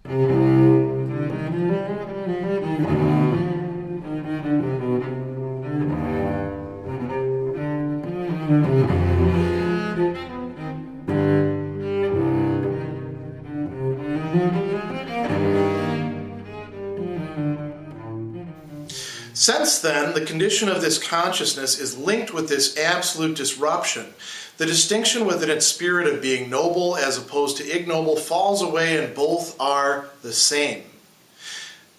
Since then, the condition of this consciousness is linked with this absolute disruption. The distinction within its spirit of being noble as opposed to ignoble falls away, and both are the same.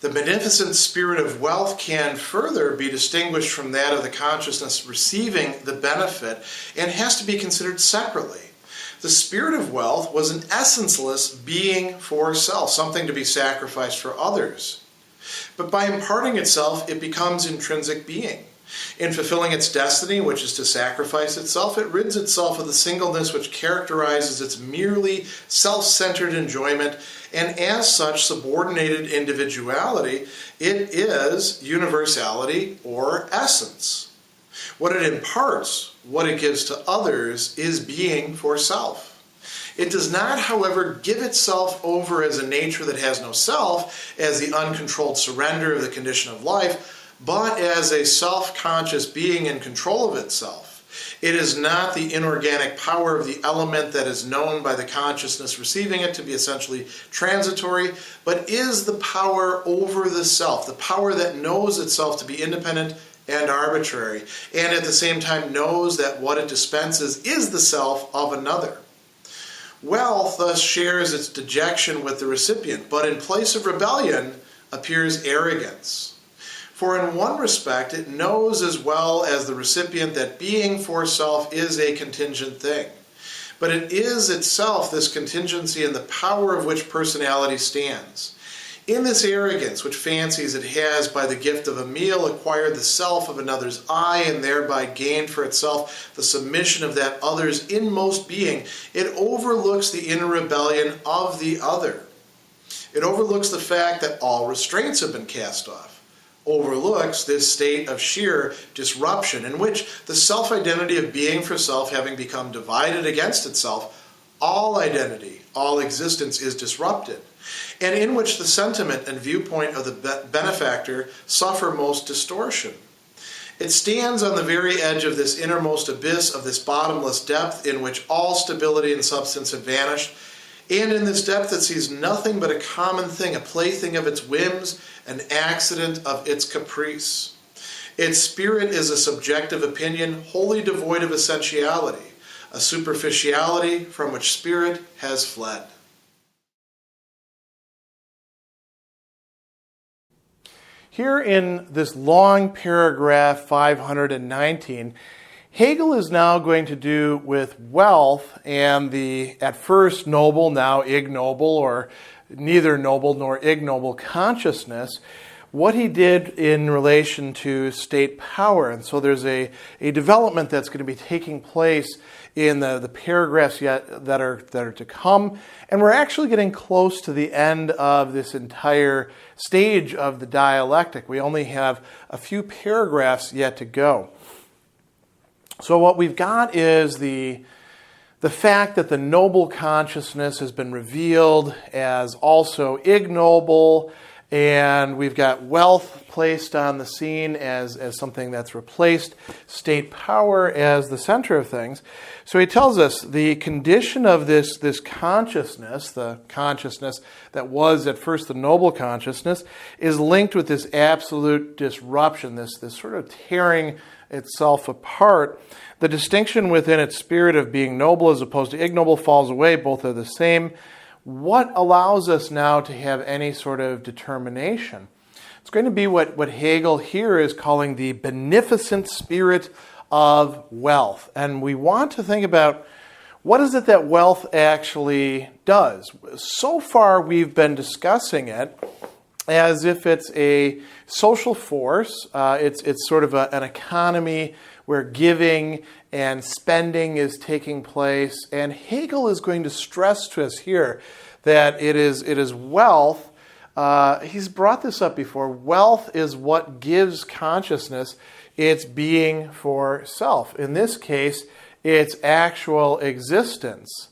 The beneficent spirit of wealth can further be distinguished from that of the consciousness receiving the benefit and has to be considered separately. The spirit of wealth was an essenceless being for self, something to be sacrificed for others. But by imparting itself, it becomes intrinsic being. In fulfilling its destiny, which is to sacrifice itself, it rids itself of the singleness which characterizes its merely self-centered enjoyment, and as such subordinated individuality, it is universality or essence. What it imparts, what it gives to others, is being for self. It does not, however, give itself over as a nature that has no self, as the uncontrolled surrender of the condition of life, but as a self-conscious being in control of itself. It is not the inorganic power of the element that is known by the consciousness receiving it to be essentially transitory, but is the power over the self, the power that knows itself to be independent and arbitrary, and at the same time knows that what it dispenses is the self of another. Wealth thus shares its dejection with the recipient, but in place of rebellion appears arrogance. For in one respect, it knows as well as the recipient that being for self is a contingent thing. But it is itself this contingency in the power of which personality stands. In this arrogance, which fancies it has by the gift of a meal acquired the self of another's eye and thereby gained for itself the submission of that other's inmost being, it overlooks the inner rebellion of the other. It overlooks the fact that all restraints have been cast off. Overlooks this state of sheer disruption in which the self-identity of being for self having become divided against itself, all identity, all existence is disrupted, and in which the sentiment and viewpoint of the benefactor suffer most distortion. It stands on the very edge of this innermost abyss, of this bottomless depth in which all stability and substance have vanished, and in this depth it sees nothing but a common thing, a plaything of its whims, an accident of its caprice. Its spirit is a subjective opinion wholly devoid of essentiality, a superficiality from which spirit has fled. Here in this long paragraph 519, Hegel is now going to do with wealth and the at first noble, now ignoble, or neither noble nor ignoble consciousness, what he did in relation to state power. And so there's a development that's going to be taking place in the paragraphs yet that are to come. And we're actually getting close to the end of this entire stage of the dialectic. We only have a few paragraphs yet to go. So what we've got is the fact that the noble consciousness has been revealed as also ignoble, and we've got wealth placed on the scene as something that's replaced state power as the center of things. So he tells us the condition of this consciousness, the consciousness that was at first the noble consciousness, is linked with this absolute disruption, this sort of tearing itself apart. The distinction within its spirit of being noble as opposed to ignoble falls away. Both are the same. What allows us now to have any sort of determination? It's going to be what Hegel here is calling the beneficent spirit of wealth. And we want to think about what is it that wealth actually does. So far we've been discussing it as if it's a social force. It's sort of an economy where giving and spending is taking place. And Hegel is going to stress to us here that it is wealth. He's brought this up before. Wealth is what gives consciousness its being for self. In this case, its actual existence.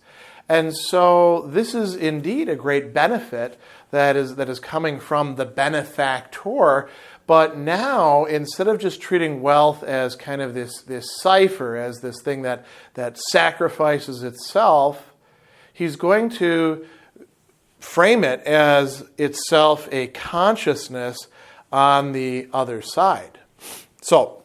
And so this is indeed a great benefit that is coming from the benefactor. But now, instead of just treating wealth as kind of this cipher, as this thing that sacrifices itself, he's going to frame it as itself a consciousness on the other side. So,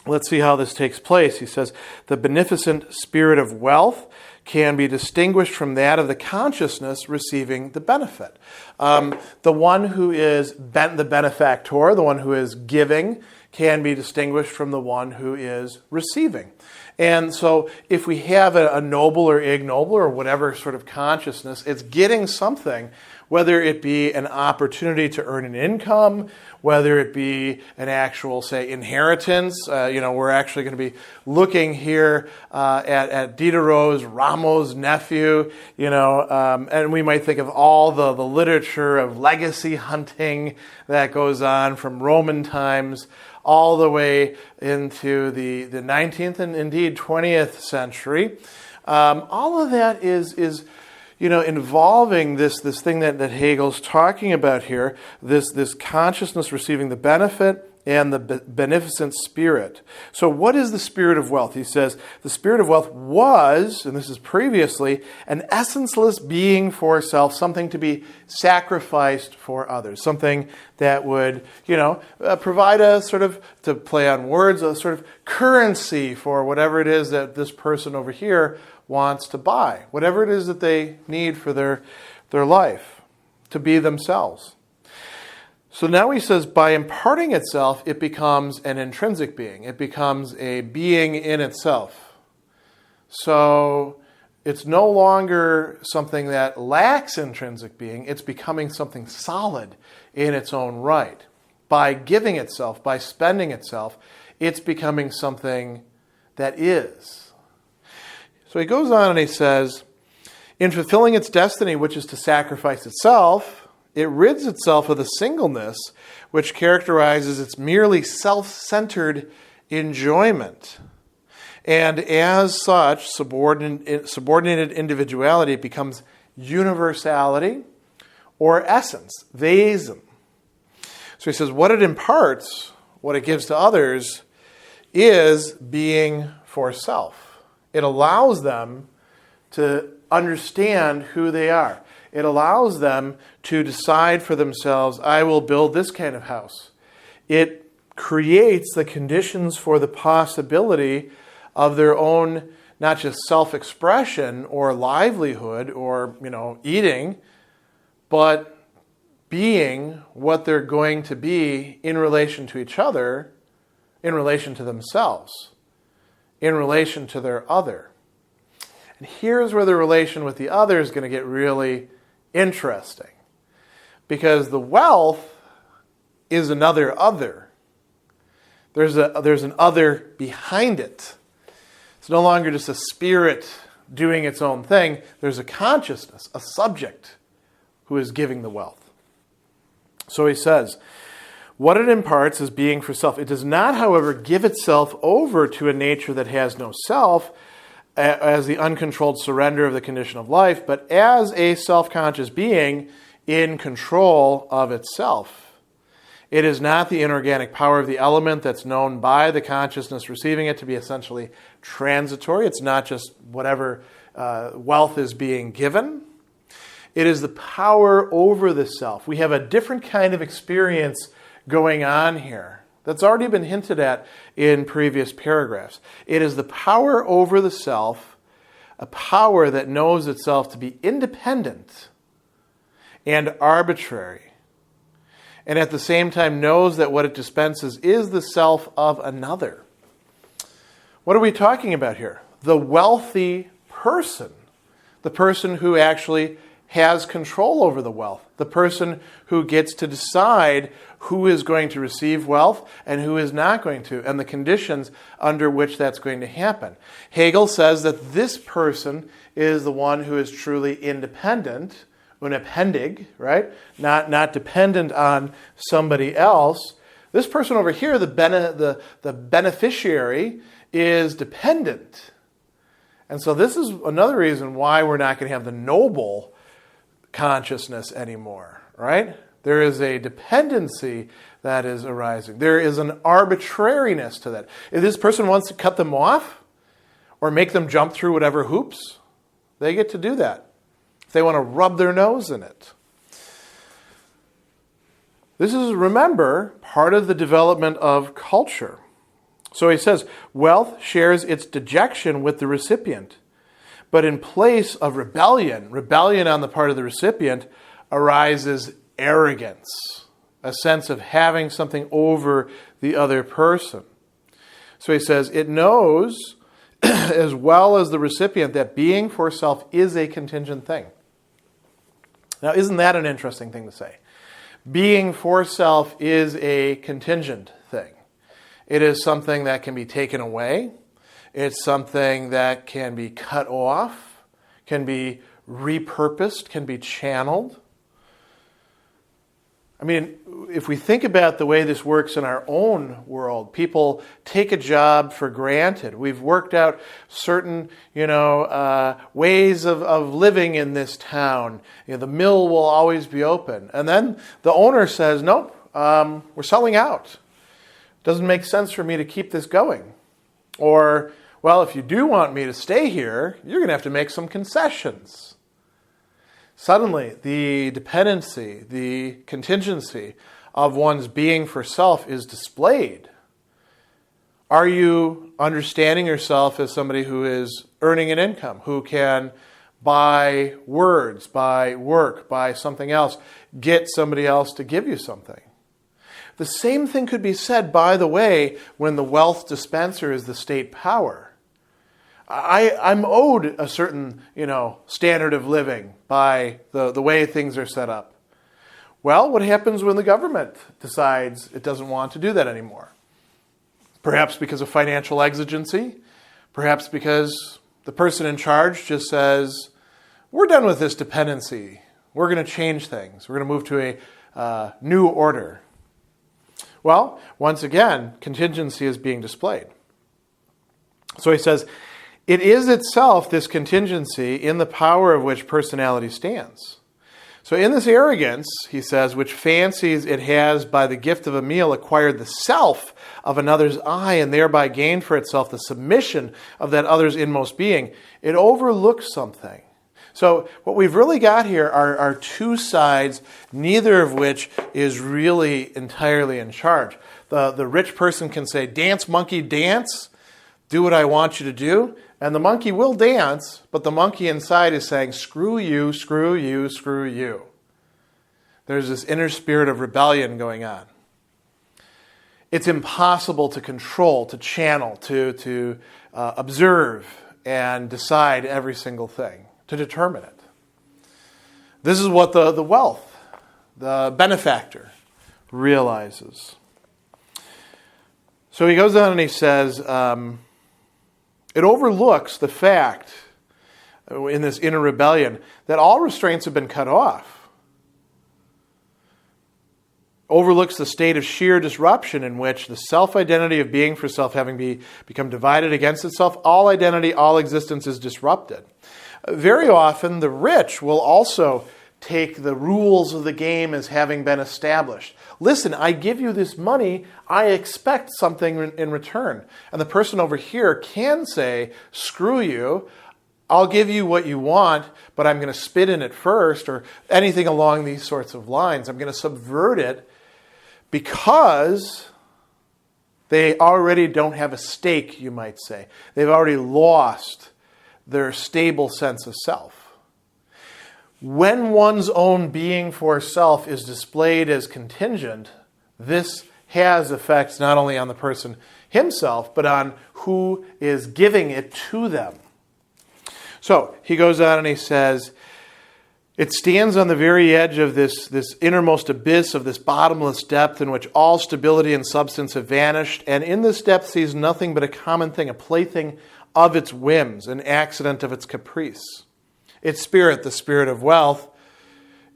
let's see how this takes place. He says, the beneficent spirit of wealth can be distinguished from that of the consciousness receiving the benefit. The one who is the benefactor, the one who is giving, can be distinguished from the one who is receiving. And so if we have a noble or ignoble or whatever sort of consciousness, it's getting something, whether it be an opportunity to earn an income, whether it be an actual, say, inheritance. We're actually going to be looking here at Diderot's Rameau's nephew, and we might think of all the literature of legacy hunting that goes on from Roman times all the way into the 19th and indeed 20th century. All of that is involving this thing that Hegel's talking about here, this consciousness receiving the benefit and the beneficent spirit. So what is the spirit of wealth? He says, the spirit of wealth was, and this is previously, an essenceless being for self, something to be sacrificed for others, something that would, provide a sort of, to play on words, a sort of currency for whatever it is that this person over here wants to buy, whatever it is that they need for their life, to be themselves. So now he says, by imparting itself, it becomes an intrinsic being. It becomes a being in itself. So it's no longer something that lacks intrinsic being. It's becoming something solid in its own right. By giving itself, by spending itself, it's becoming something that is. So he goes on and he says, in fulfilling its destiny, which is to sacrifice itself, it rids itself of the singleness which characterizes its merely self-centered enjoyment. And as such, subordinated individuality becomes universality or essence, Wesen. So he says, what it imparts, what it gives to others, is being for self. It allows them to understand who they are. It allows them to decide for themselves, I will build this kind of house. It creates the conditions for the possibility of their own, not just self-expression or livelihood or, eating, but being what they're going to be in relation to each other, in relation to themselves, in relation to their other. And here's where the relation with the other is going to get really interesting, because the wealth is another other. There's an other behind it. It's no longer just a spirit doing its own thing. There's a consciousness, a subject who is giving the wealth. So he says, what it imparts is being for self. It does not, however, give itself over to a nature that has no self, as the uncontrolled surrender of the condition of life, but as a self-conscious being in control of itself. It is not the inorganic power of the element that's known by the consciousness receiving it to be essentially transitory. It's not just whatever wealth is being given. It is the power over the self. We have a different kind of experience going on here that's already been hinted at in previous paragraphs. It is the power over the self, a power that knows itself to be independent and arbitrary, and at the same time knows that what it dispenses is the self of another. What are we talking about here? The wealthy person, the person who actually has control over the wealth, the person who gets to decide who is going to receive wealth and who is not going to, and the conditions under which that's going to happen. Hegel says that this person is the one who is truly independent, unabhängig, right? Not dependent on somebody else. This person over here, the beneficiary, is dependent. And so this is another reason why we're not going to have the noble consciousness anymore, right? There is a dependency that is arising. There is an arbitrariness to that. If this person wants to cut them off or make them jump through whatever hoops, they get to do that. If they want to rub their nose in it. This is, remember, part of the development of culture. So he says, wealth shares its dejection with the recipient. But in place of rebellion on the part of the recipient, arises arrogance, a sense of having something over the other person. So he says, it knows, as well as the recipient, that being for self is a contingent thing. Now, isn't that an interesting thing to say? Being for self is a contingent thing. It is something that can be taken away. It's something that can be cut off, can be repurposed, can be channeled. I mean, if we think about the way this works in our own world, people take a job for granted. We've worked out certain, ways of living in this town. The mill will always be open. And then the owner says, nope, we're selling out. Doesn't make sense for me to keep this going. Or, well, if you do want me to stay here, you're going to have to make some concessions. Suddenly, the dependency, the contingency of one's being for self is displayed. Are you understanding yourself as somebody who is earning an income, who can buy words, buy work, buy something else, get somebody else to give you something? The same thing could be said, by the way, when the wealth dispenser is the state power. I'm owed a certain, standard of living by the way things are set up. Well, what happens when the government decides it doesn't want to do that anymore? Perhaps because of financial exigency. Perhaps because the person in charge just says, we're done with this dependency. We're going to change things. We're going to move to a new order. Well, once again, contingency is being displayed. So he says, it is itself this contingency in the power of which personality stands. So in this arrogance, he says, which fancies it has by the gift of a meal acquired the self of another's eye and thereby gained for itself the submission of that other's inmost being, it overlooks something. So what we've really got here are two sides, neither of which is really entirely in charge. The rich person can say, dance, monkey, dance, do what I want you to do. And the monkey will dance, but the monkey inside is saying, screw you, screw you, screw you. There's this inner spirit of rebellion going on. It's impossible to control, to channel, to observe and decide every single thing, to determine it. This is what the wealth, the benefactor, realizes. So he goes on and he says, it overlooks the fact, in this inner rebellion, that all restraints have been cut off. Overlooks the state of sheer disruption in which the self-identity of being for self having become divided against itself, all identity, all existence is disrupted. Very often, the rich will also take the rules of the game as having been established. Listen, I give you this money, I expect something in return. And the person over here can say, screw you, I'll give you what you want, but I'm going to spit in it first, or anything along these sorts of lines. I'm going to subvert it because they already don't have a stake, you might say. They've already lost their stable sense of self. When one's own being for self is displayed as contingent, this has effects not only on the person himself, but on who is giving it to them. So he goes on and he says, it stands on the very edge of this innermost abyss of this bottomless depth in which all stability and substance have vanished, and in this depth sees nothing but a common thing, a plaything of its whims, an accident of its caprice. Its spirit, the spirit of wealth,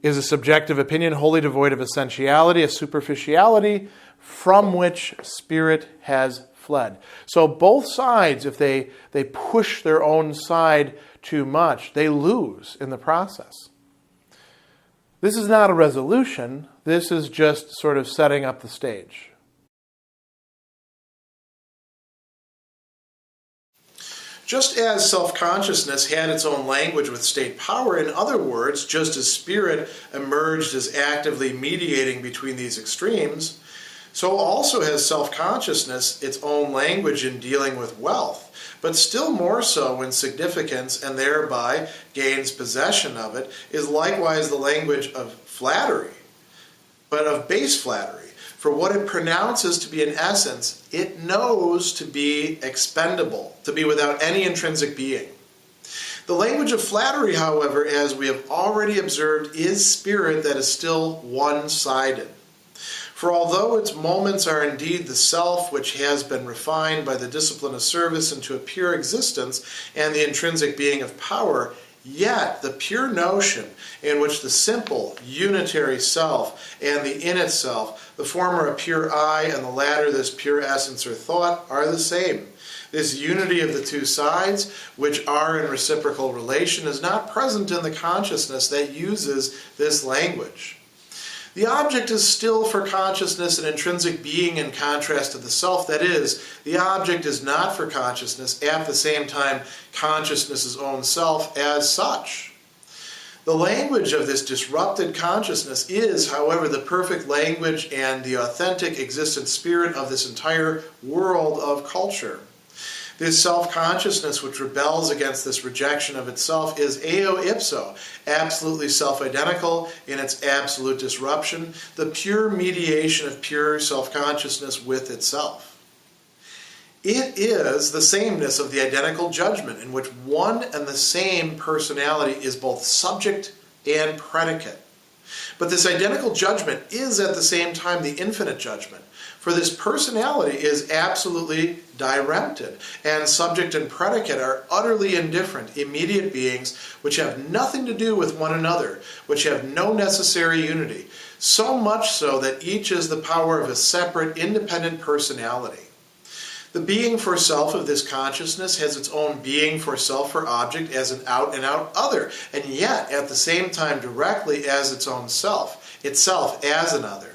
is a subjective opinion wholly devoid of essentiality, a superficiality from which spirit has fled. So both sides, if they push their own side too much, they lose in the process. This is not a resolution. This is just sort of setting up the stage. Just as self-consciousness had its own language with state power, in other words, just as spirit emerged as actively mediating between these extremes, so also has self-consciousness its own language in dealing with wealth, but still more so when significance, and thereby gains possession of it, is likewise the language of flattery, but of base flattery. For what it pronounces to be in essence, it knows to be expendable, to be without any intrinsic being. The language of flattery, however, as we have already observed, is spirit that is still one-sided. For although its moments are indeed the self which has been refined by the discipline of service into a pure existence and the intrinsic being of power, yet the pure notion in which the simple, unitary self and the in itself, the former a pure I and the latter this pure essence or thought, are the same. This unity of the two sides, which are in reciprocal relation, is not present in the consciousness that uses this language. The object is still for consciousness an intrinsic being in contrast to the self. That is, the object is not for consciousness at the same time consciousness's own self as such. The language of this disrupted consciousness is, however, the perfect language and the authentic existent spirit of this entire world of culture. This self-consciousness which rebels against this rejection of itself is eo ipso, absolutely self-identical in its absolute disruption, the pure mediation of pure self-consciousness with itself. It is the sameness of the identical judgment in which one and the same personality is both subject and predicate. But this identical judgment is at the same time the infinite judgment. For this personality is absolutely dirempted, and subject and predicate are utterly indifferent, immediate beings which have nothing to do with one another, which have no necessary unity, so much so that each is the power of a separate, independent personality. The being for self of this consciousness has its own being for self for object as an out-and-out other, and yet at the same time directly as its own self, itself as another.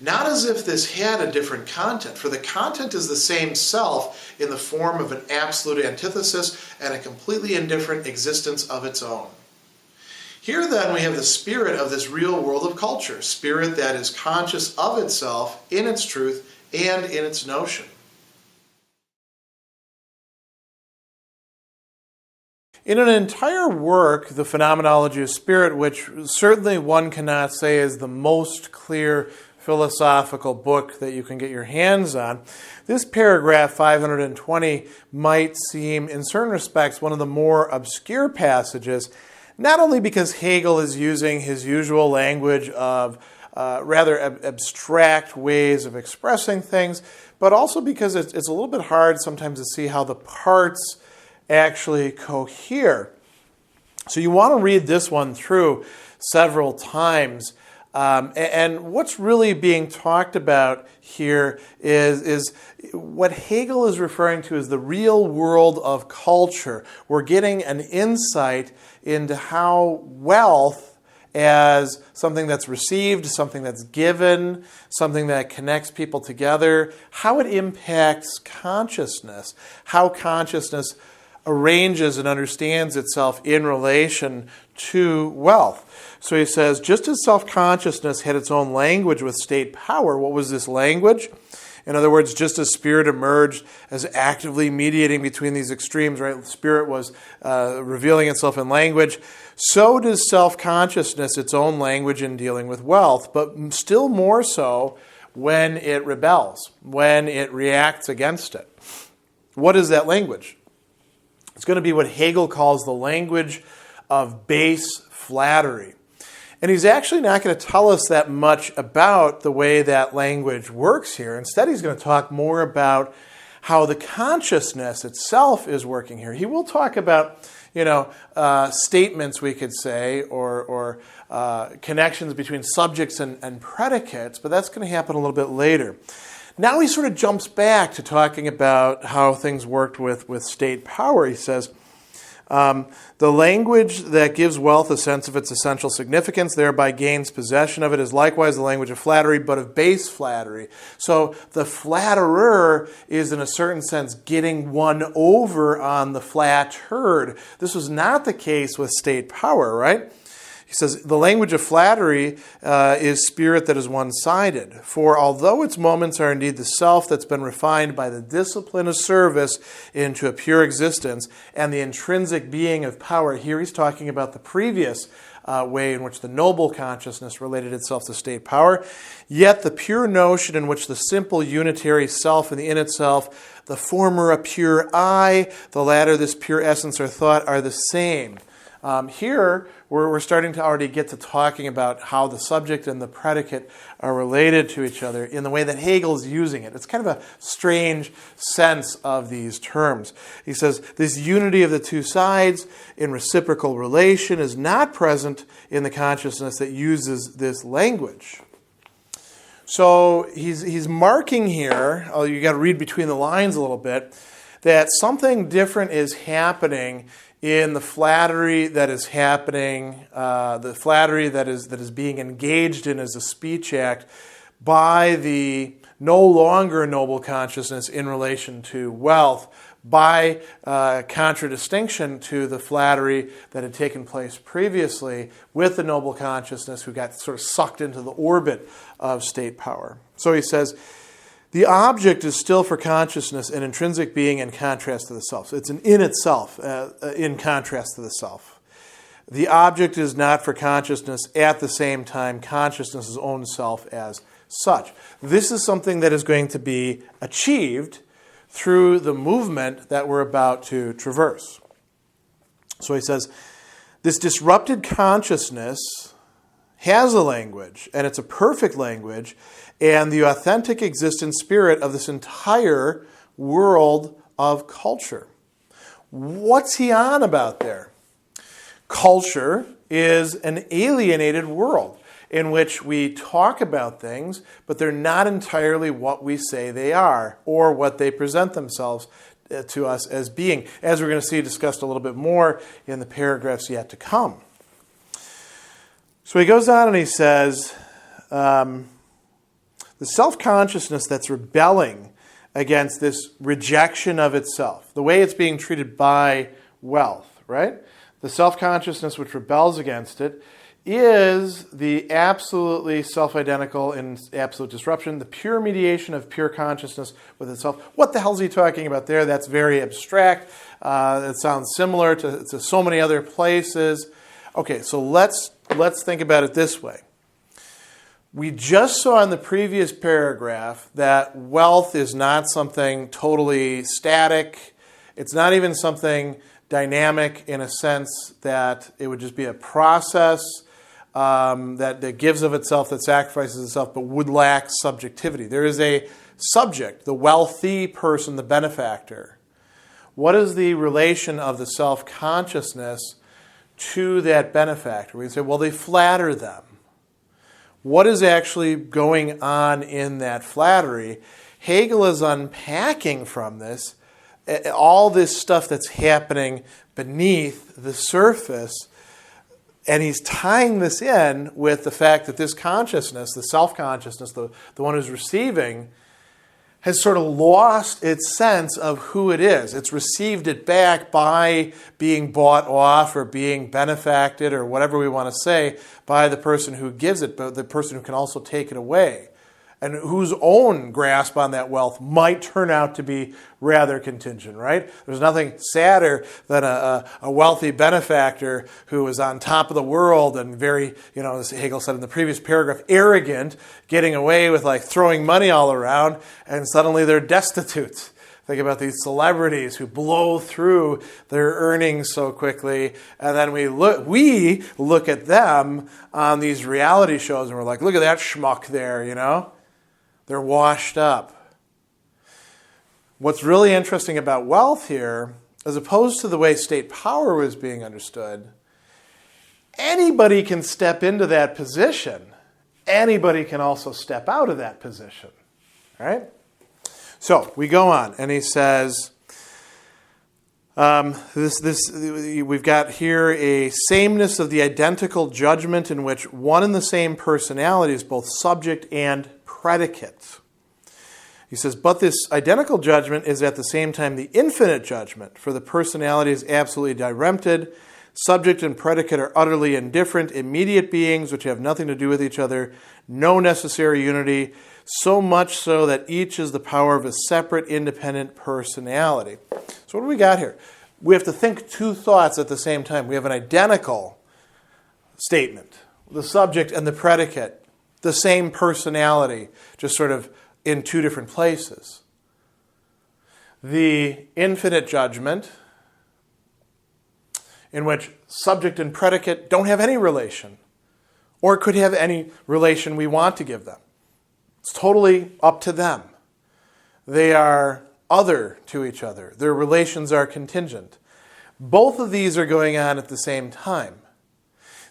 Not as if this had a different content, for the content is the same self in the form of an absolute antithesis and a completely indifferent existence of its own. Here then we have the spirit of this real world of culture, spirit that is conscious of itself in its truth and in its notion. In an entire work, the Phenomenology of Spirit, which certainly one cannot say is the most clear philosophical book that you can get your hands on, this paragraph 520 might seem, in certain respects, one of the more obscure passages, not only because Hegel is using his usual language of rather abstract ways of expressing things, but also because it's a little bit hard sometimes to see how the parts actually cohere. So you want to read this one through several times. And what's really being talked about here is what Hegel is referring to as the real world of culture. We're getting an insight into how wealth as something that's received, something that's given, something that connects people together, how it impacts consciousness, how consciousness arranges and understands itself in relation to wealth. So he says, just as self-consciousness had its own language with state power, what was this language? In other words, just as spirit emerged as actively mediating between these extremes, right? Spirit was revealing itself in language. So does self-consciousness its own language in dealing with wealth, but still more so when it rebels, when it reacts against it. What is that language? It's going to be what Hegel calls the language of base flattery. And he's actually not going to tell us that much about the way that language works here. Instead, he's going to talk more about how the consciousness itself is working here. He will talk about, statements, we could say, or connections between subjects and predicates, but that's going to happen a little bit later. Now he sort of jumps back to talking about how things worked with state power. He says, the language that gives wealth a sense of its essential significance, thereby gains possession of it, is likewise the language of flattery, but of base flattery. So the flatterer is, in a certain sense, getting one over on the flattered. This was not the case with state power, right? He says, the language of flattery is spirit that is one-sided. For although its moments are indeed the self that's been refined by the discipline of service into a pure existence and the intrinsic being of power, here he's talking about the previous way in which the noble consciousness related itself to state power, yet the pure notion in which the simple unitary self and the in itself, the former a pure I, the latter this pure essence or thought, are the same. Here, we're starting to already get to talking about how the subject and the predicate are related to each other in the way that Hegel's using it. It's kind of a strange sense of these terms. He says, this unity of the two sides in reciprocal relation is not present in the consciousness that uses this language. So he's marking here, you got to read between the lines a little bit, that something different is happening in the flattery that is happening, the flattery that is being engaged in as a speech act by the no longer noble consciousness in relation to wealth, by contradistinction to the flattery that had taken place previously with the noble consciousness who got sort of sucked into the orbit of state power. So he says, the object is still for consciousness an intrinsic being in contrast to the self. So it's an in itself in contrast to the self. The object is not for consciousness at the same time consciousness's own self as such. This is something that is going to be achieved through the movement that we're about to traverse. So he says, this disrupted consciousness has a language, and it's a perfect language, and the authentic existent spirit of this entire world of culture. What's he on about there? Culture is an alienated world in which we talk about things, but they're not entirely what we say they are or what they present themselves to us as being, as we're going to see discussed a little bit more in the paragraphs yet to come. So he goes on and he says, the self-consciousness that's rebelling against this rejection of itself, the way it's being treated by wealth, right? The self-consciousness which rebels against it is the absolutely self-identical in absolute disruption, the pure mediation of pure consciousness with itself. What the hell is he talking about there? That's very abstract. It sounds similar to so many other places. Okay, so let's think about it this way. We just saw in the previous paragraph that wealth is not something totally static. It's not even something dynamic in a sense that it would just be a process that gives of itself, that sacrifices itself, but would lack subjectivity. There is a subject, the wealthy person, the benefactor. What is the relation of the self-consciousness to that benefactor? We say, well, they flatter them. What is actually going on in that flattery? Hegel is unpacking from this all this stuff that's happening beneath the surface, and he's tying this in with the fact that this consciousness, the self-consciousness, the one who's receiving, has sort of lost its sense of who it is. It's received it back by being bought off or being benefacted or whatever we want to say by the person who gives it, but the person who can also take it away and whose own grasp on that wealth might turn out to be rather contingent, right? There's nothing sadder than a wealthy benefactor who is on top of the world and very, as Hegel said in the previous paragraph, arrogant, getting away with like throwing money all around, and suddenly they're destitute. Think about these celebrities who blow through their earnings so quickly, and then we look at them on these reality shows and we're like, look at that schmuck there, They're washed up. What's really interesting about wealth here, as opposed to the way state power was being understood, anybody can step into that position. Anybody can also step out of that position, right? So we go on, and he says, we've got here a sameness of the identical judgment in which one and the same personality is both subject and predicate. He says, but this identical judgment is at the same time the infinite judgment, for the personality is absolutely dirempted. Subject and predicate are utterly indifferent, immediate beings which have nothing to do with each other, no necessary unity, so much so that each is the power of a separate, independent personality. So what do we got here? We have to think two thoughts at the same time. We have an identical statement, the subject and the predicate, the same personality, just sort of in two different places. The infinite judgment, in which subject and predicate don't have any relation, or could have any relation we want to give them. It's totally up to them. They are other to each other. Their relations are contingent. Both of these are going on at the same time.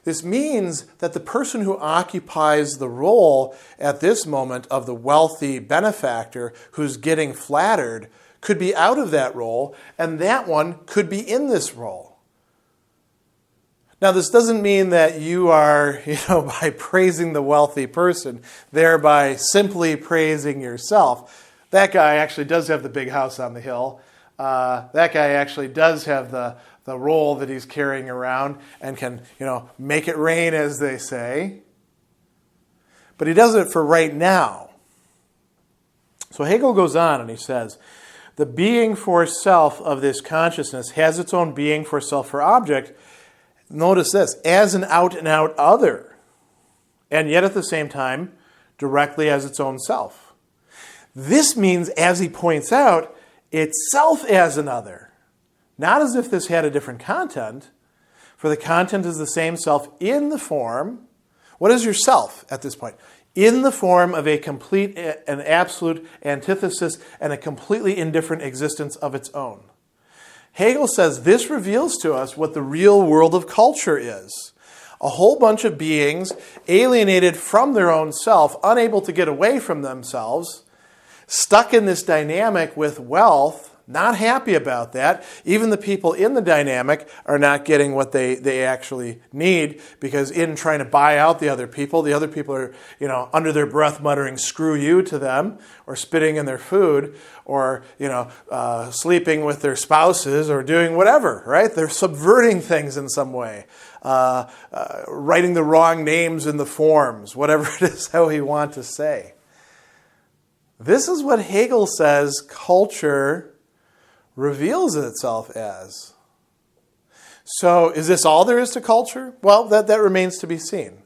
This means that the person who occupies the role at this moment of the wealthy benefactor who's getting flattered could be out of that role, and that one could be in this role. Now, this doesn't mean that you are, by praising the wealthy person, thereby simply praising yourself. That guy actually does have the big house on the hill. That guy actually does have the role that he's carrying around and can, make it rain, as they say. But he does it for right now. So Hegel goes on and he says, the being for self of this consciousness has its own being for self for object. Notice this, as an out-and-out other, and yet at the same time, directly as its own self. This means, as he points out, itself as an other. Not as if this had a different content, for the content is the same self in the form. What is your self at this point? In the form of a complete and absolute antithesis and a completely indifferent existence of its own. Hegel says this reveals to us what the real world of culture is. A whole bunch of beings alienated from their own self, unable to get away from themselves, stuck in this dynamic with wealth, not happy about that. Even the people in the dynamic are not getting what they actually need, because in trying to buy out the other people are, under their breath muttering, "Screw you" to them, or spitting in their food, or, sleeping with their spouses, or doing whatever, right? They're subverting things in some way, writing the wrong names in the forms, whatever it is how we want to say. This is what Hegel says culture reveals itself as. So is this all there is to culture? Well, that remains to be seen.